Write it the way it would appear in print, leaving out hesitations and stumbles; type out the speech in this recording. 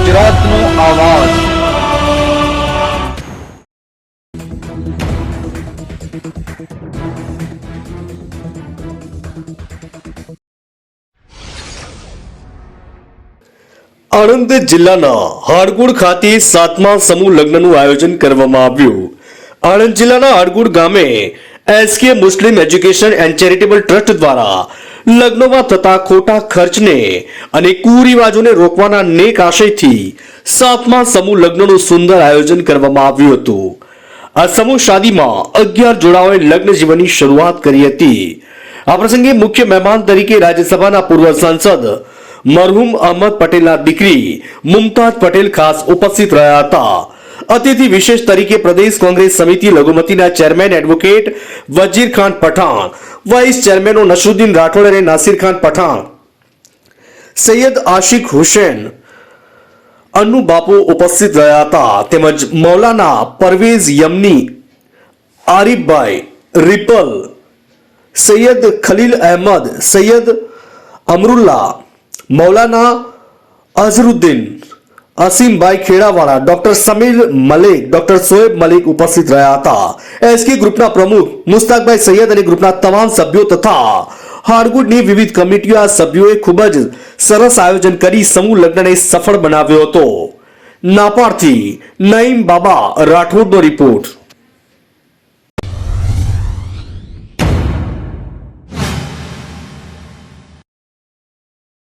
ગુજરાતનો આવાજ। આણંદ જિલ્લાના હાડગુડ ખાતે 7મા સમૂહ લગ્નનું આયોજન કરવામાં આવ્યું। આણંદ જિલ્લાના હાડગુડ ગામે SK Muslim education and charitable trust દ્વારા લગ્નોમાં થતા ખોટા ખર્ચને અને કુરિવાજોને રોકવાના નેક આશયથી 7મા સમૂહ લગ્નનું સુંદર આયોજન કરવામાં આવ્યું હતું। આ સમૂહ શાદીમાં 11 જોડાઓએ લગ્ન જીવનની શરૂઆત કરી હતી। આ પ્રસંગે મુખ્ય મહેમાન તરીકે રાજ્યસભાના પૂર્વ સાંસદ મરહુમ અહમદ પટેલના દીકરી મુમતાજ પટેલ ખાસ ઉપસ્થિત રહ્યા હતા। અતિથિ વિશેષ તરીકે પ્રદેશ કોંગ્રેસ સમિતિ લઘુમતીના chairman advocate Wazir Khan Pathan, vice ચેરમેનો નસરુદ્દીન રાઠોડ અને નાસિર ખાન પઠાણ, સૈયદ આશિક હુસૈન, અન્નુ બાપુ ઉપસ્થિત રહ્યા હતા। તેમજ મૌલાના પરવેઝ યમની, આરિફભાઈ, રિપલ, સૈયદ ખલીલ અહેમદ, સૈયદ અમરુલ્લા, મૌલાના અઝરુદ્દીન, અસીમભાઈ ખેડાવાળા, ડોક્ટર સમીર મલિક, ડોક્ટર શોએબ મલિક ઉપસ્થિત રહ્યા હતા। એસકે ગ્રુપના પ્રમુખ મુસ્તાકભાઈ સૈયદ અને ગ્રુપના તમામ સભ્યો તથા હાડગુડની વિવિધ કમિટીઓ આ સભ્યોએ ખૂબ જ સરસ આયોજન કરી સમૂહ લગ્નને સફળ બનાવ્યો હતો। નાપાડથી નઈમ બાબા રાઠોડનો રિપોર્ટ।